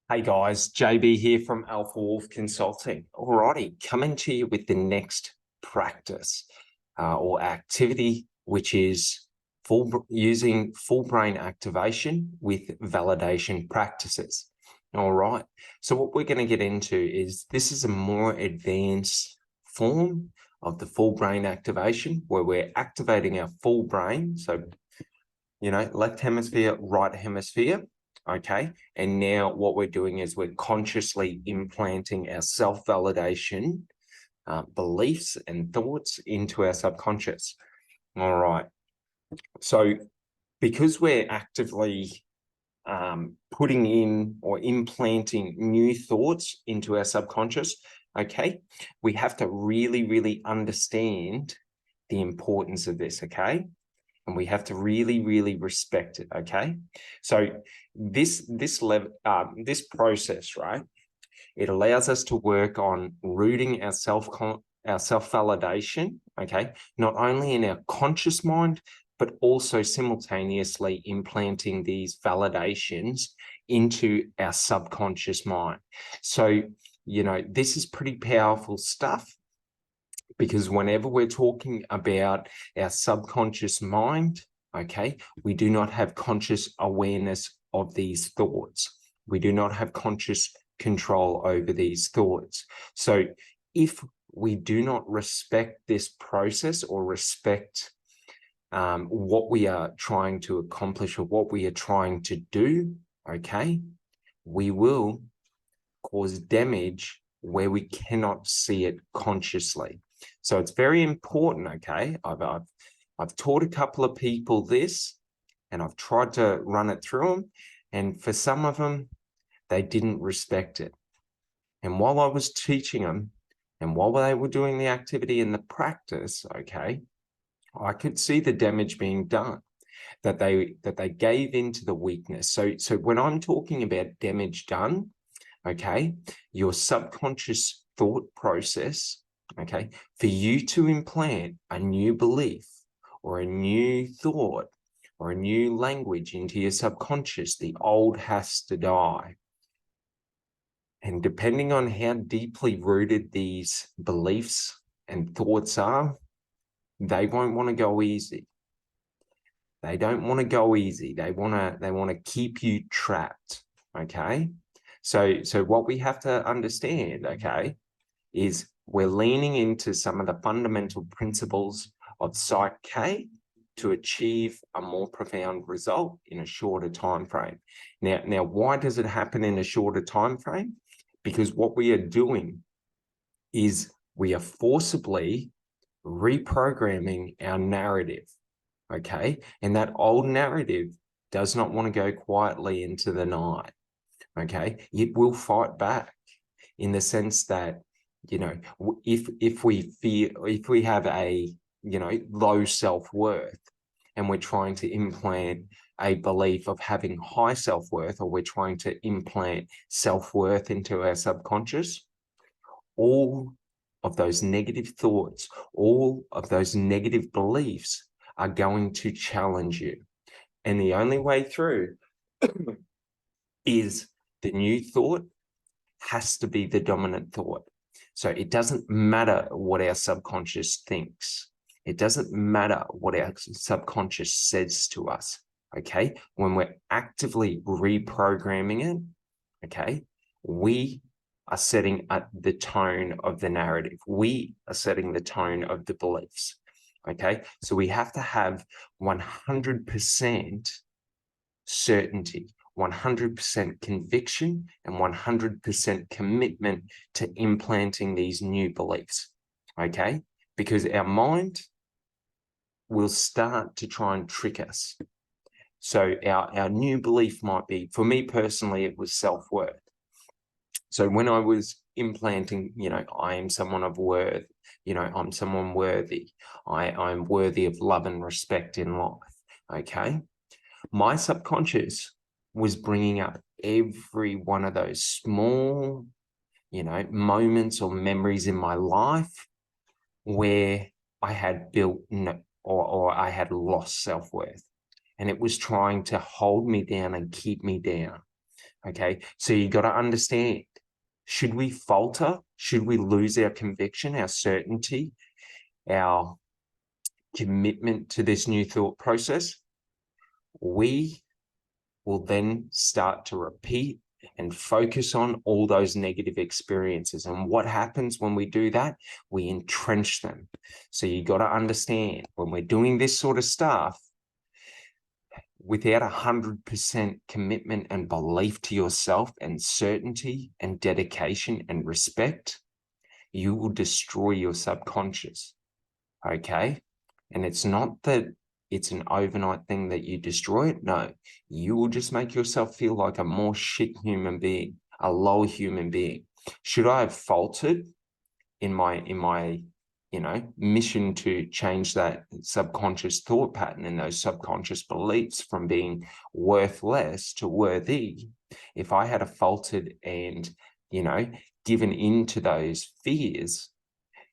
Hey guys, JB here from Alpha Wolf Consulting. Alrighty, coming to you with the next practice or activity, which is using full brain activation with validation practices. All right, so what we're going to get into is this is a more advanced form of the full brain activation where we're activating our full brain. So, left hemisphere, right hemisphere. Okay. And now what we're doing is we're consciously implanting our self-validation beliefs and thoughts into our subconscious. All right. So because we're actively putting in or implanting new thoughts into our subconscious, okay, we have to really, really understand the importance of this, okay? And we have to really, really respect it. Okay, so this process, right? It allows us to work on rooting our self-validation. Okay, not only in our conscious mind, but also simultaneously implanting these validations into our subconscious mind. So this is pretty powerful stuff. Because whenever we're talking about our subconscious mind, okay, we do not have conscious awareness of these thoughts. We do not have conscious control over these thoughts. So if we do not respect this process or respect what we are trying to accomplish or what we are trying to do, okay, we will cause damage where we cannot see it consciously. So it's very important, okay? I've taught a couple of people this, and I've tried to run it through them, and for some of them, they didn't respect it. And while I was teaching them, and while they were doing the activity and the practice, okay, I could see the damage being done, that they gave into the weakness. So when I'm talking about damage done, okay, your subconscious thought process, okay, for you to implant a new belief or a new thought or a new language into your subconscious, the old has to die. And depending on how deeply rooted these beliefs and thoughts are, they won't want to go easy. They don't want to go easy. They want to keep you trapped. Okay. So what we have to understand, okay, is we're leaning into some of the fundamental principles of Psych-K to achieve a more profound result in a shorter time frame. Now, why does it happen in a shorter time frame? Because what we are doing is we are forcibly reprogramming our narrative, okay? And that old narrative does not want to go quietly into the night, okay? It will fight back in the sense that, if we have a, low self-worth and we're trying to implant a belief of having high self-worth, or we're trying to implant self-worth into our subconscious, all of those negative thoughts, all of those negative beliefs are going to challenge you. And the only way through is the new thought has to be the dominant thought. So it doesn't matter what our subconscious thinks. It doesn't matter what our subconscious says to us, okay? When we're actively reprogramming it, okay, we are setting the tone of the narrative. We are setting the tone of the beliefs, okay? So we have to have 100% certainty, 100% conviction, and 100% commitment to implanting these new beliefs, okay? Because our mind will start to try and trick us. So our new belief might be, for me personally, it was self-worth. So when I was implanting, I am someone of worth, I'm someone worthy, I'm worthy of love and respect in life, okay? My subconscious was bringing up every one of those small, moments or memories in my life where I had built or I had lost self-worth, and it was trying to hold me down and keep me down. Okay, so you got to understand, should we falter? Should we lose our conviction, our certainty, our commitment to this new thought process? We will then start to repeat and focus on all those negative experiences. And what happens when we do that? We entrench them. So you got to understand, when we're doing this sort of stuff, without 100% commitment and belief to yourself and certainty and dedication and respect, you will destroy your subconscious. Okay? And it's not that it's an overnight thing that you destroy it. No, you will just make yourself feel like a more shit human being, a low human being. Should I have faltered in my mission to change that subconscious thought pattern and those subconscious beliefs from being worthless to worthy? If I had faltered and, given into those fears,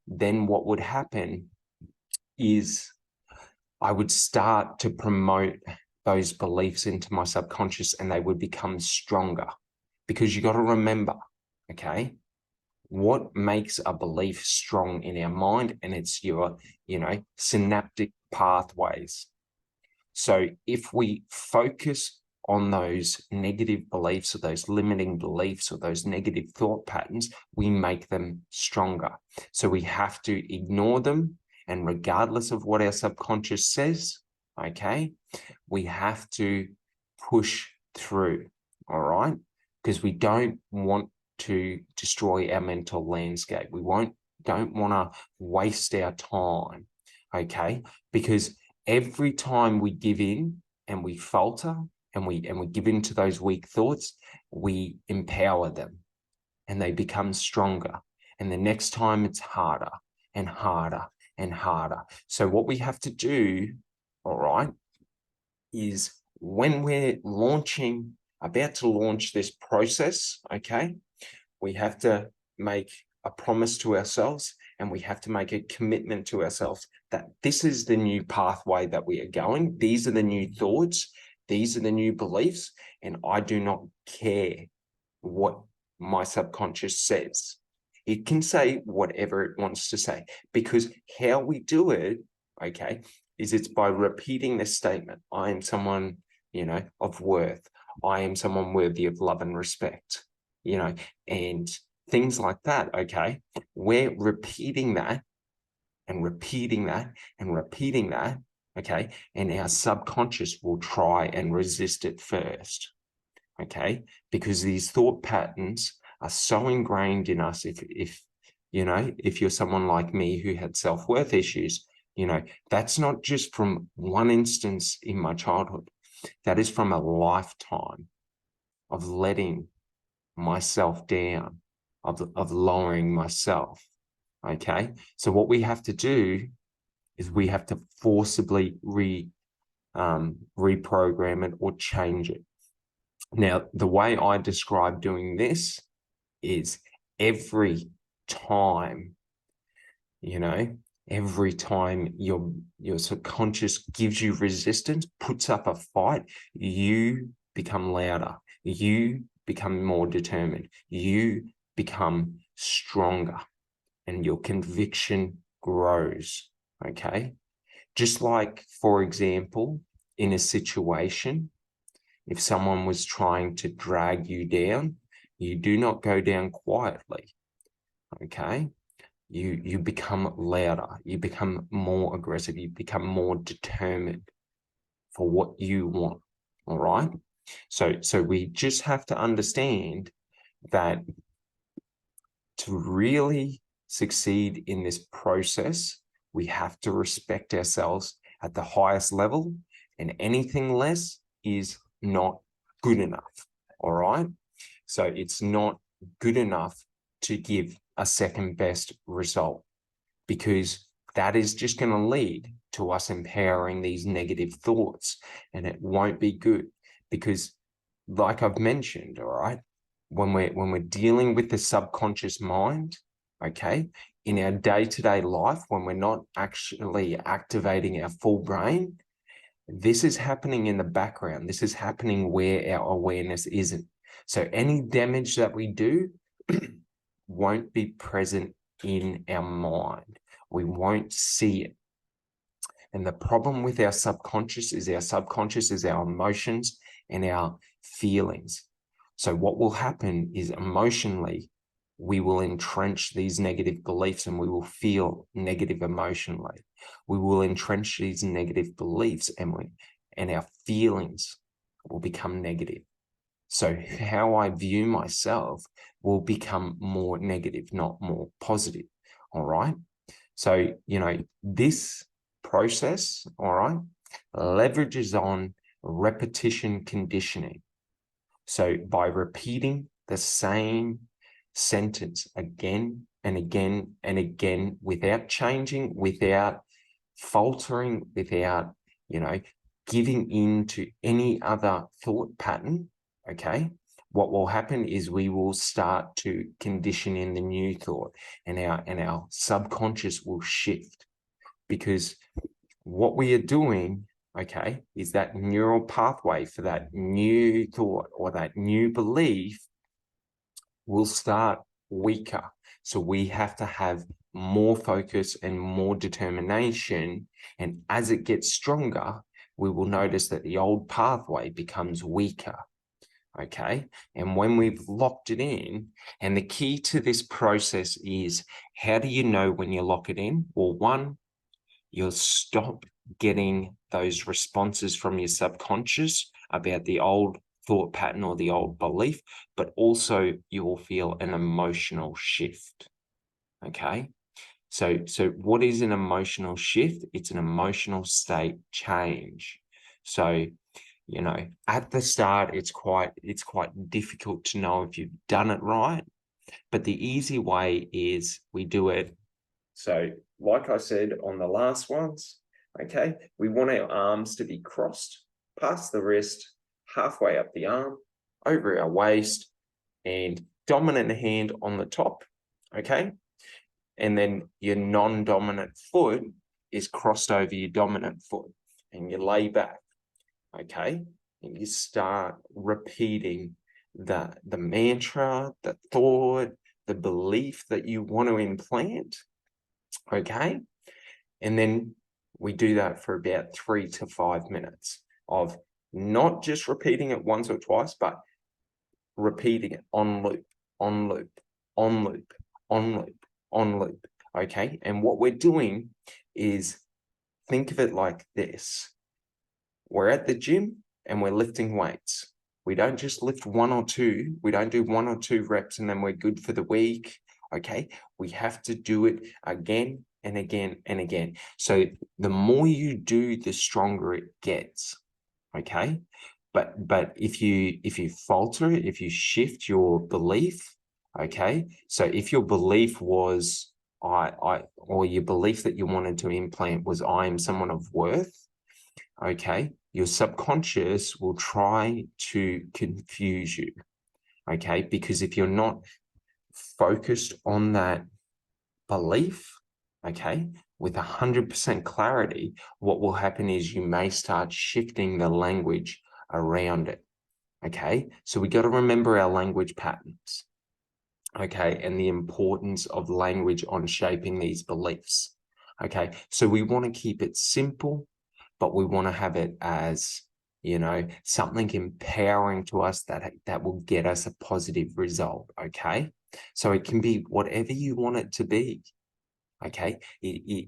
then what would happen is I would start to promote those beliefs into my subconscious, and they would become stronger. Because you got to remember, okay, what makes a belief strong in our mind? And it's your, synaptic pathways. So if we focus on those negative beliefs or those limiting beliefs or those negative thought patterns, we make them stronger. So we have to ignore them. And regardless of what our subconscious says, okay, we have to push through, all right? Because we don't want to destroy our mental landscape. We don't want to waste our time, okay? Because every time we give in and we falter and we give in to those weak thoughts, we empower them and they become stronger. And the next time it's harder and harder and harder. So what we have to do, all right, is when we're about to launch this process, okay, we have to make a promise to ourselves and we have to make a commitment to ourselves that this is the new pathway that we are going. These are the new thoughts. These are the new beliefs. And I do not care what my subconscious says. It can say whatever it wants to say, because how we do it, okay, is it's by repeating this statement. I am someone, of worth. I am someone worthy of love and respect, and things like that, okay? We're repeating that and repeating that and repeating that, okay? And our subconscious will try and resist it first, okay? Because these thought patterns are so ingrained in us. If you're someone like me who had self-worth issues, that's not just from one instance in my childhood. That is from a lifetime of letting myself down, of lowering myself, okay? So what we have to do is we have to forcibly reprogram it or change it. Now, the way I describe doing this is every time, every time your subconscious gives you resistance, puts up a fight, you become louder, you become more determined, you become stronger, and your conviction grows, okay? Just like, for example, in a situation, if someone was trying to drag you down, you do not go down quietly, okay? You become louder, you become more aggressive, you become more determined for what you want, all right? So we just have to understand that to really succeed in this process, we have to respect ourselves at the highest level, and anything less is not good enough, all right? So it's not good enough to give a second best result, because that is just going to lead to us empowering these negative thoughts, and it won't be good. Because like I've mentioned, all right, when we're dealing with the subconscious mind, okay, in our day-to-day life, when we're not actually activating our full brain, this is happening in the background. This is happening where our awareness isn't. So any damage that we do won't be present in our mind. We won't see it. And the problem with our subconscious is our emotions and our feelings. So what will happen is emotionally, we will entrench these negative beliefs and we will feel negative emotionally. We will entrench these negative beliefs and our feelings will become negative. So how I view myself will become more negative, not more positive. All right. So, this process, all right, leverages on repetition conditioning. So by repeating the same sentence again and again and again without changing, without faltering, without, giving in to any other thought pattern, okay, what will happen is we will start to condition in the new thought, and our subconscious will shift, because what we are doing, okay, is that neural pathway for that new thought or that new belief will start weaker. So we have to have more focus and more determination. And as it gets stronger, we will notice that the old pathway becomes weaker. Okay. And when we've locked it in, and the key to this process is, how do you know when you lock it in? Well, one, you'll stop getting those responses from your subconscious about the old thought pattern or the old belief, but also you will feel an emotional shift. Okay. So what is an emotional shift? It's an emotional state change. So, at the start, it's quite difficult to know if you've done it right, but the easy way is we do it. So like I said on the last ones, okay, we want our arms to be crossed past the wrist, halfway up the arm, over our waist, and dominant hand on the top, okay? And then your non-dominant foot is crossed over your dominant foot, and you lay back, okay? And you start repeating the mantra, the thought, the belief that you want to implant, okay? And then we do that for about 3 to 5 minutes of not just repeating it once or twice, but repeating it on loop, on loop, on loop, on loop, on loop, okay? And what we're doing is, think of it like this. We're at the gym and we're lifting weights. We don't just lift one or two. We don't do 1 or 2 reps and then we're good for the week, okay? We have to do it again and again and again. So the more you do, the stronger it gets, okay? But if you falter, if you shift your belief, okay? So if your belief was or your belief that you wanted to implant was, I am someone of worth, okay, your subconscious will try to confuse you, okay? Because if you're not focused on that belief, okay, with 100% clarity, what will happen is you may start shifting the language around it, okay? So we got to remember our language patterns, okay, and the importance of language on shaping these beliefs, okay? So we want to keep it simple, but we want to have it as, something empowering to us that will get us a positive result, okay? So it can be whatever you want it to be, okay?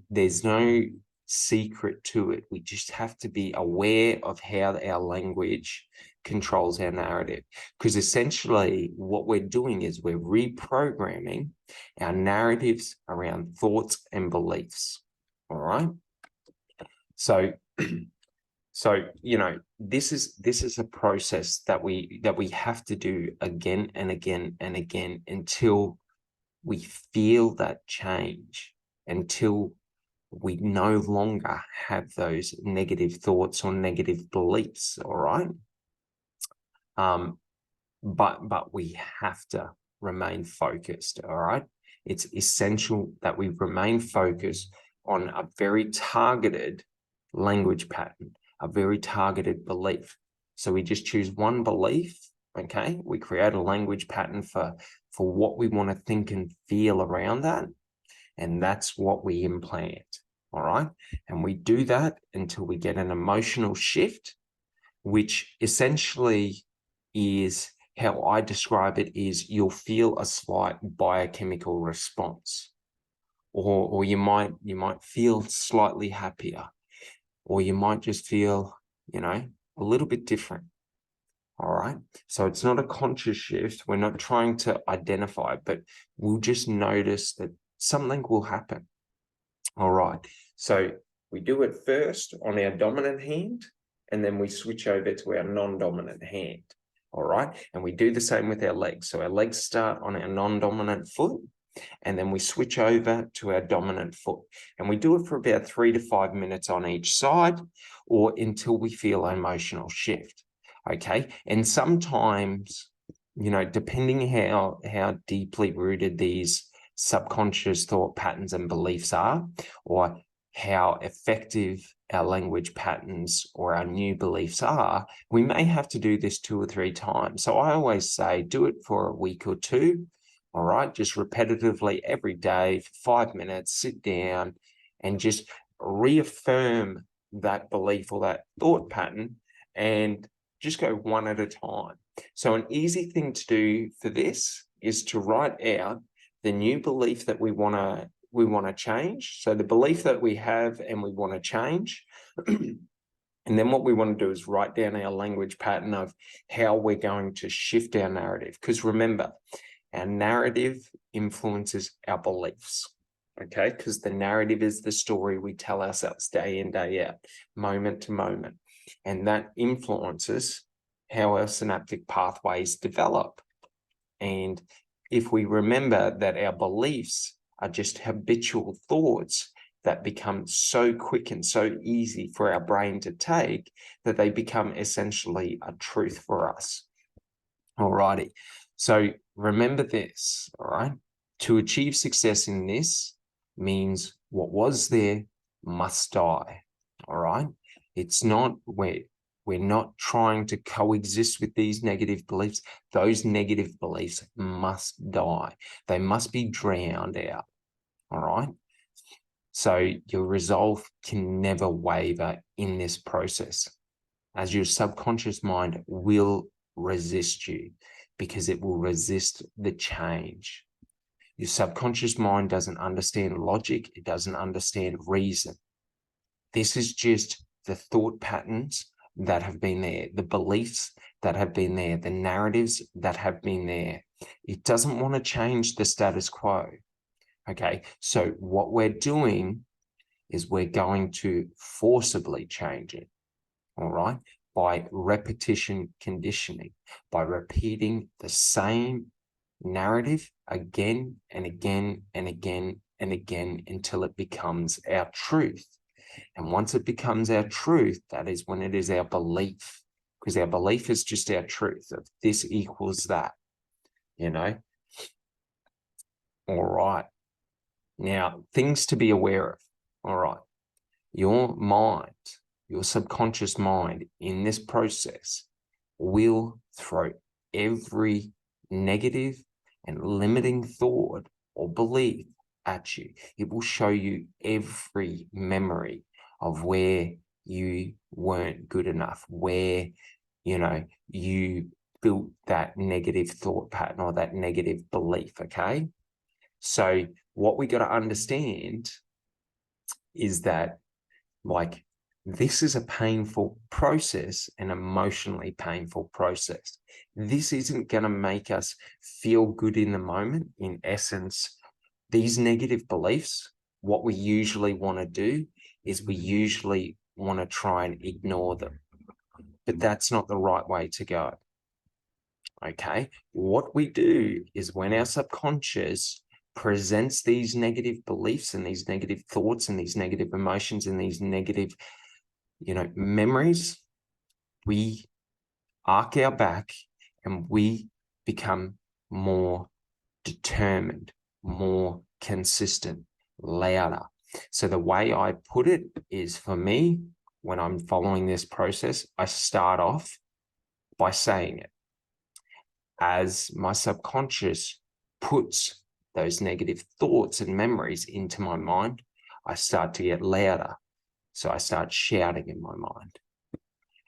There's no secret to it. We just have to be aware of how our language controls our narrative, because essentially what we're doing is we're reprogramming our narratives around thoughts and beliefs, all right? So this is a process that we have to do again and again and again until we feel that change, until we no longer have those negative thoughts or negative beliefs, all right? But we have to remain focused, all right? It's essential that we remain focused on a very targeted language pattern, a very targeted belief. So we just choose one belief, Okay, we create a language pattern for what we want to think and feel around that, and that's what we implant. All right, and we do that until we get an emotional shift, which essentially is how I describe it, is you'll feel a slight biochemical response, or you might feel slightly happier, or you might just feel, a little bit different. All right. So it's not a conscious shift. We're not trying to identify, but we'll just notice that something will happen. All right. So we do it first on our dominant hand, and then we switch over to our non-dominant hand. All right. And we do the same with our legs. So our legs start on our non-dominant foot, and then we switch over to our dominant foot. And we do it for about 3 to 5 minutes on each side, or until we feel an emotional shift. Okay. And sometimes, depending how deeply rooted these subconscious thought patterns and beliefs are, or how effective our language patterns or our new beliefs are, we may have to do this 2 or 3 times. So I always say, do it for a week or two. All right. Just repetitively every day for 5 minutes, sit down and just reaffirm that belief or that thought pattern, and just go one at a time. So an easy thing to do for this is to write out the new belief that we want to change. So the belief that we have and we want to change. And then what we want to do is write down our language pattern of how we're going to shift our narrative. Because remember, our narrative influences our beliefs. Okay, because the narrative is the story we tell ourselves day in, day out, moment to moment. And that influences how our synaptic pathways develop. And if we remember that our beliefs are just habitual thoughts that become so quick and so easy for our brain to take, that they become essentially a truth for us. All righty. So remember this, all right? To achieve success in this means what was there must die, all right? It's not we're not trying to coexist with these negative beliefs. Those negative beliefs must die. They must be drowned out, all right? So your resolve can never waver in this process, as your subconscious mind will resist you, because it will resist the change. Your subconscious mind doesn't understand logic. It doesn't understand reason. This is just the thought patterns that have been there, the beliefs that have been there, the narratives that have been there. It doesn't want to change the status quo. Okay, so what we're doing is we're going to forcibly change it. All right, by repetition conditioning, by repeating the same narrative again and again and again and again until it becomes our truth. And once it becomes our truth, that is when it is our belief, because our belief is just our truth of this equals that, All right. Now, things to be aware of. All right. Your mind, your subconscious mind in this process will throw every negative and limiting thought or belief at you. It will show you every memory of where you weren't good enough, where, you built that negative thought pattern or that negative belief, okay? So what we got to understand is that, this is a painful process, an emotionally painful process. This isn't going to make us feel good in the moment. In essence, these negative beliefs, what we usually want to do is we usually want to try and ignore them. But that's not the right way to go. Okay? What we do is when our subconscious presents these negative beliefs and these negative thoughts and these negative emotions and these negative memories, we arc our back and we become more determined, more consistent, louder. So the way I put it is, for me, when I'm following this process, I start off by saying it. as my subconscious puts those negative thoughts and memories into my mind, I start to get louder. So I start shouting in my mind.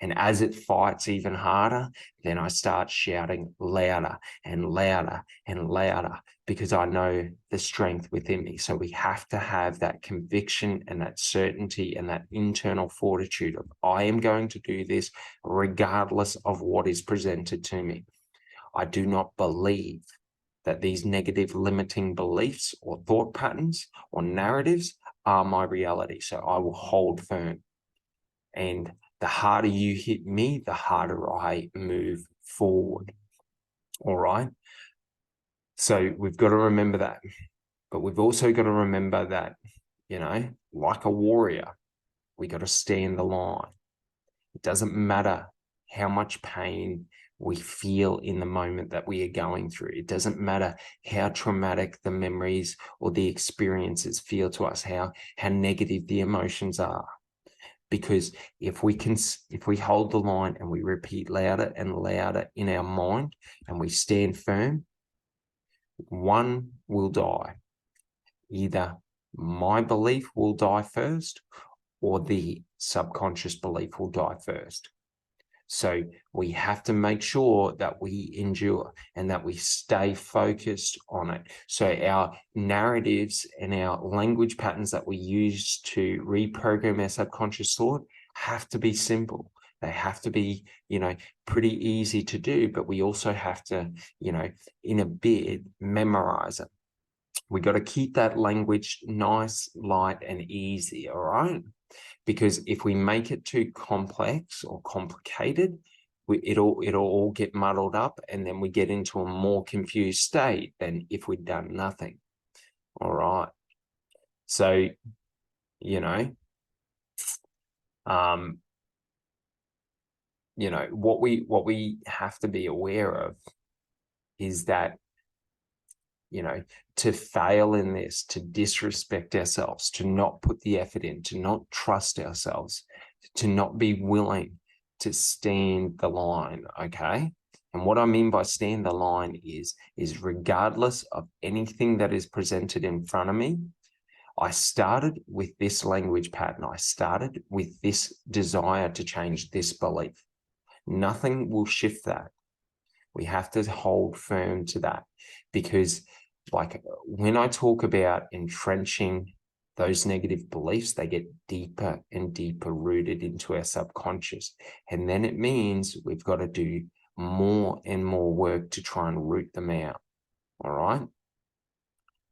And as it fights even harder, then I start shouting louder and louder and louder, because I know the strength within me. So we have to have that conviction and that certainty and that internal fortitude of, I am going to do this regardless of what is presented to me. I do not believe that these negative limiting beliefs or thought patterns or narratives are my reality. So I will hold firm. And the harder you hit me, the harder I move forward. All right. So we've got to remember that. But we've also got to remember that, you know, like a warrior, we got to stand the line. It doesn't matter how much pain we feel in the moment that we are going through. It doesn't matter how traumatic the memories or the experiences feel to us, how negative the emotions are. Because if we hold the line and we repeat louder and louder in our mind and we stand firm, one will die. Either my belief will die first, or the subconscious belief will die first. So we have to make sure that we endure and that we stay focused on it. So our narratives and our language patterns that we use to reprogram our subconscious thought have to be simple. They have to be, you know, pretty easy to do, but we also have to, you know, in a bit, memorize it. We got to keep that language nice, light, and easy, all right? Because if we make it too complex or complicated, it'll all get muddled up, and then we get into a more confused state than if we'd done nothing. All right. So, you know, what we have to be aware of is that, you know, to fail in this, to disrespect ourselves, to not put the effort in, to not trust ourselves, to not be willing to stand the line, okay? And what I mean by stand the line is regardless of anything that is presented in front of me, I started with this language pattern. I started with this desire to change this belief. Nothing will shift that. We have to hold firm to that, because like when I talk about entrenching those negative beliefs, they get deeper and deeper rooted into our subconscious. And then it means we've got to do more and more work to try and root them out. All right.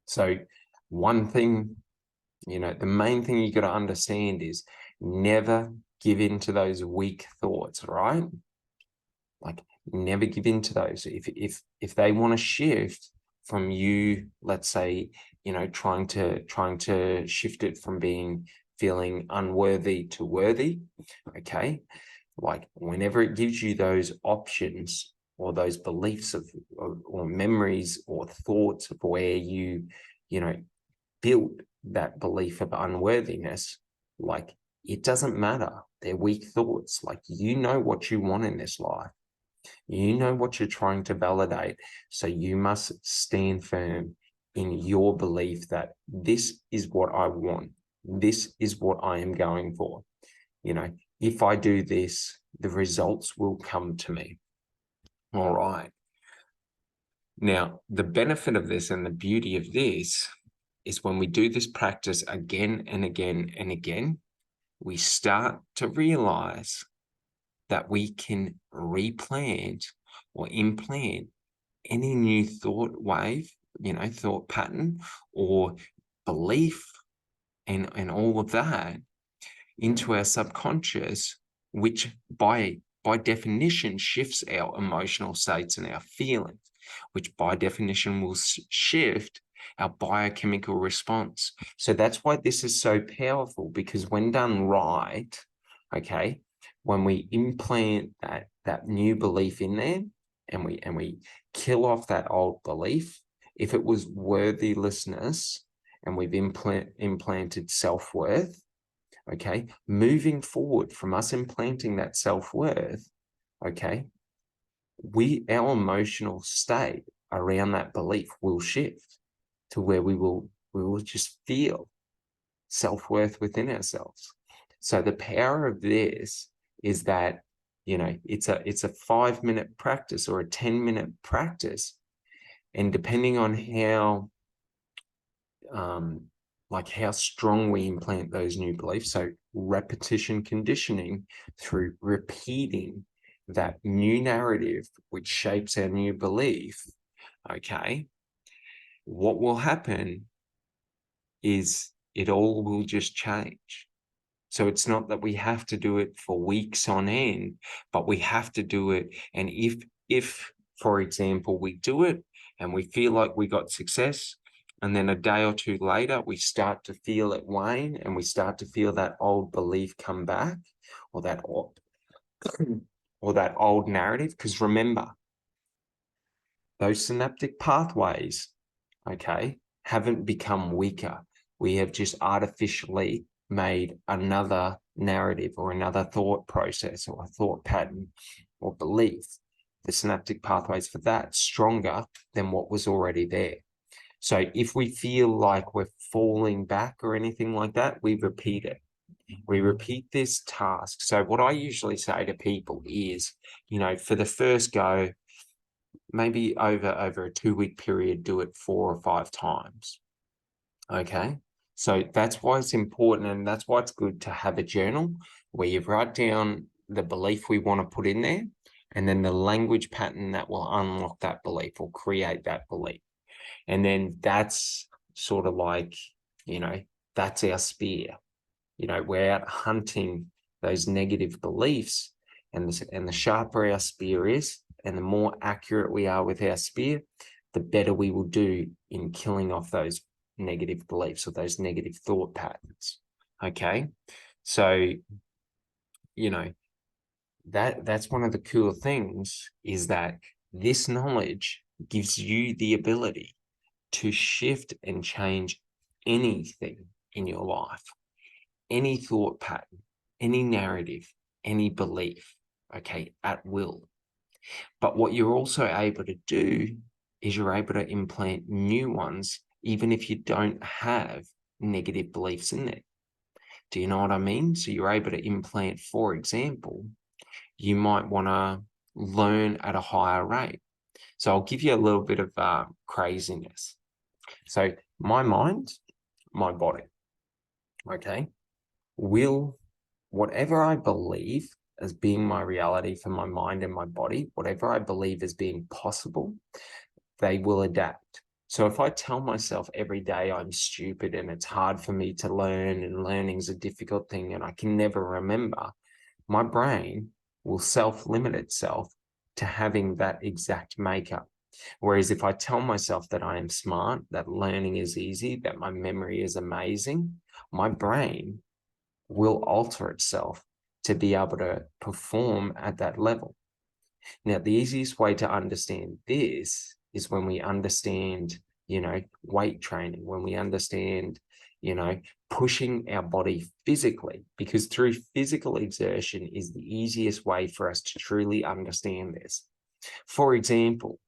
So one thing, you know, the main thing you got to understand is never give in to those weak thoughts, right? Like never give in to those. If they want to shift from you, let's say, you know, trying to shift it from feeling unworthy to worthy, okay? Like whenever it gives you those options or those beliefs or memories or thoughts of where you know, built that belief of unworthiness, like it doesn't matter. They're weak thoughts. Like, you know what you want in this life. You know what you're trying to validate. So you must stand firm in your belief that this is what I want. This is what I am going for. You know, if I do this, the results will come to me. All right. Now, the benefit of this and the beauty of this is when we do this practice again and again and again, we start to realize that we can replant or implant any new thought wave, you know, thought pattern or belief and all of that into our subconscious, which by definition shifts our emotional states and our feelings, which by definition will shift our biochemical response. So that's why this is so powerful, because when done right, okay, when we implant that new belief in there and we kill off that old belief, if it was worthylessness and we've implanted self-worth, okay, moving forward from us implanting that self-worth, okay, our emotional state around that belief will shift to where we will just feel self-worth within ourselves. So the power of this is that, you know, it's a 5-minute practice or a 10-minute practice. And depending on how how strong we implant those new beliefs, so repetition conditioning through repeating that new narrative, which shapes our new belief, okay, what will happen is it all will just change. So it's not that we have to do it for weeks on end, but we have to do it. And if, for example, we do it and we feel like we got success, and then a day or two later, we start to feel it wane and we start to feel that old belief come back, or that old narrative. Because remember, those synaptic pathways, okay, haven't become weaker. We have just artificially made another narrative or another thought process or a thought pattern or belief, the synaptic pathways for that stronger than what was already there. So if we feel like we're falling back or anything like that, we repeat it. We repeat this task. So what I usually say to people is, you know, for the first go, maybe over a 2-week period, do it 4 or 5 times. Okay. So that's why it's important, and that's why it's good to have a journal where you write down the belief we want to put in there, and then the language pattern that will unlock that belief or create that belief. And then that's sort of like, you know, that's our spear. You know, we're out hunting those negative beliefs, and the sharper our spear is, and the more accurate we are with our spear, the better we will do in killing off those negative beliefs or those negative thought patterns. Okay. So, you know, that's one of the cool things, is that this knowledge gives you the ability to shift and change anything in your life, any thought pattern, any narrative, any belief, okay, at will. But what you're also able to do is you're able to implant new ones, even if you don't have negative beliefs in there. Do you know what I mean? So you're able to implant, for example, you might want to learn at a higher rate. So I'll give you a little bit of craziness. So my mind, my body, okay, will, whatever I believe as being my reality for my mind and my body, whatever I believe as being possible, they will adapt. So if I tell myself every day I'm stupid and it's hard for me to learn and learning's a difficult thing and I can never remember, my brain will self-limit itself to having that exact makeup. Whereas if I tell myself that I am smart, that learning is easy, that my memory is amazing, my brain will alter itself to be able to perform at that level. Now, the easiest way to understand this is when we understand, you know, weight training, when we understand, you know, pushing our body physically, because through physical exertion is the easiest way for us to truly understand this. For example,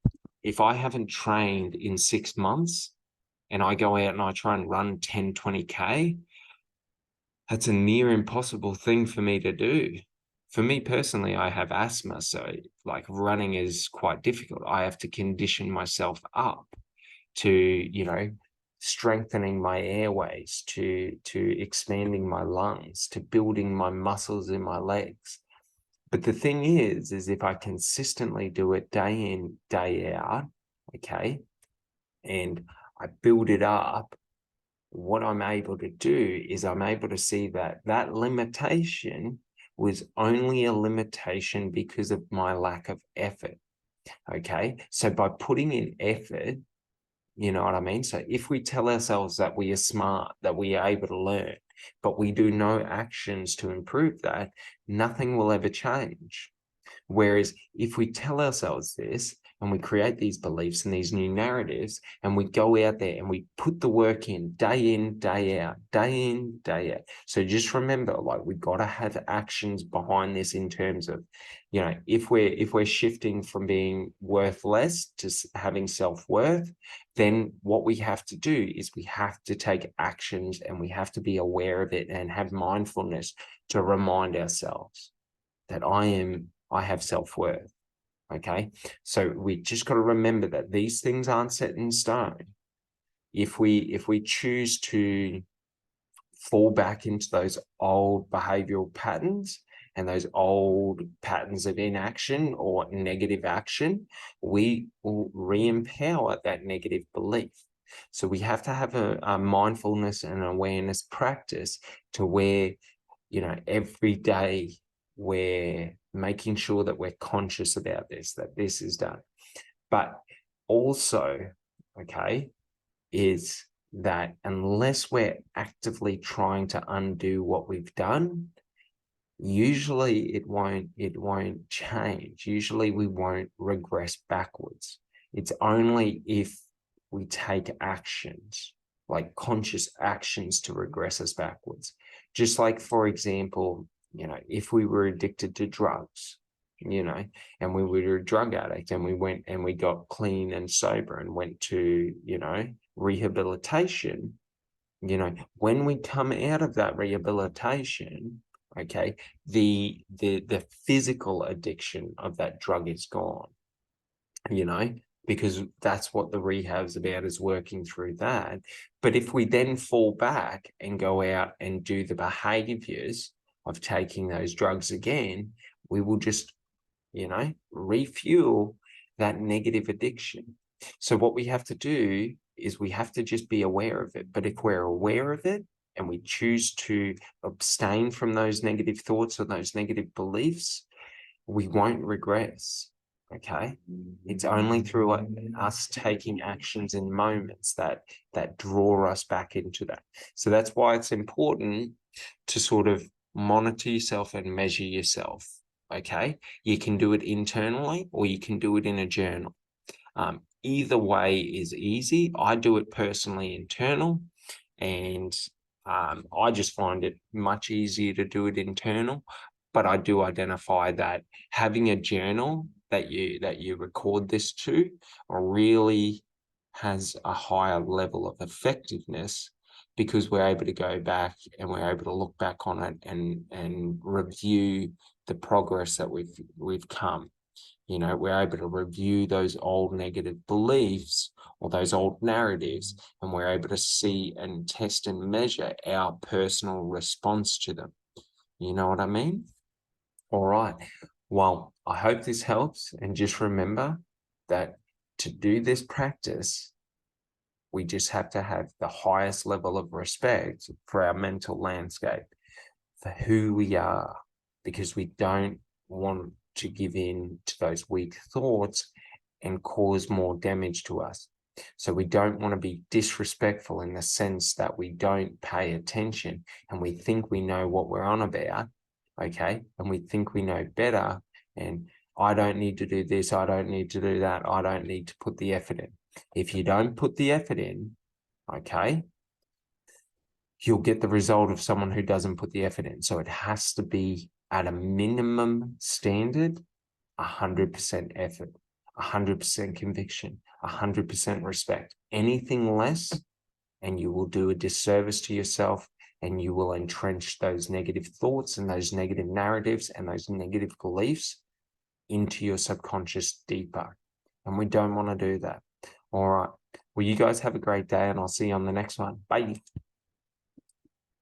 if I haven't trained in 6 months and I go out and I try and run 10, 20K, that's a near impossible thing for me to do. For me personally, I have asthma, so like running is quite difficult. I have to condition myself up to, you know, strengthening my airways, to expanding my lungs, to building my muscles in my legs. But the thing is if I consistently do it day in, day out, okay, and I build it up, what I'm able to do is I'm able to see that that limitation was only a limitation because of my lack of effort. Okay. So by putting in effort, you know what I mean? So if we tell ourselves that we are smart, that we are able to learn, but we do no actions to improve that, nothing will ever change. Whereas if we tell ourselves this and we create these beliefs and these new narratives, and we go out there and we put the work in, day out, day in, day out. So just remember, like, we've got to have actions behind this in terms of, you know, if we're shifting from being worthless to having self-worth, then what we have to do is we have to take actions, and we have to be aware of it and have mindfulness to remind ourselves that I have self-worth. Okay, so we just got to remember that these things aren't set in stone. If we choose to fall back into those old behavioral patterns and those old patterns of inaction or negative action, we will re-empower that negative belief. So we have to have a mindfulness and awareness practice to where, you know, every day we're making sure that we're conscious about this, that this is done. But also, okay, is that unless we're actively trying to undo what we've done, usually it won't change. Usually we won't regress backwards. It's only if we take actions, like conscious actions, to regress us backwards. Just like, for example, you know, if we were addicted to drugs, you know, and we were a drug addict, and we went and we got clean and sober and went to, you know, rehabilitation, you know, when we come out of that rehabilitation, okay, the physical addiction of that drug is gone, you know, because that's what the rehab's about, is working through that. But if we then fall back and go out and do the behaviors of taking those drugs again, we will just, you know, refuel that negative addiction. So what we have to do is we have to just be aware of it. But if we're aware of it and we choose to abstain from those negative thoughts or those negative beliefs, we won't regress. Okay, it's only through us taking actions in moments that draw us back into that. So that's why it's important to sort of monitor yourself and measure yourself. Okay, you can do it internally, or you can do it in a journal. Either way is easy. I do it personally internal, and I just find it much easier to do it internal. But I do identify that having a journal that you record this to really has a higher level of effectiveness, because we're able to go back and we're able to look back on it and review the progress that we've come. You know, we're able to review those old negative beliefs or those old narratives, and we're able to see and test and measure our personal response to them. You know what I mean? All right. Well, I hope this helps. And just remember that to do this practice, we just have to have the highest level of respect for our mental landscape, for who we are, because we don't want to give in to those weak thoughts and cause more damage to us. So we don't want to be disrespectful in the sense that we don't pay attention and we think we know what we're on about, okay? And we think we know better, and I don't need to do this, I don't need to do that, I don't need to put the effort in. If you don't put the effort in, okay, you'll get the result of someone who doesn't put the effort in. So it has to be at a minimum standard, 100% effort, 100% conviction, 100% respect. Anything less, and you will do a disservice to yourself, and you will entrench those negative thoughts and those negative narratives and those negative beliefs into your subconscious deeper. And we don't want to do that. All right. Well, you guys have a great day, and I'll see you on the next one. Bye.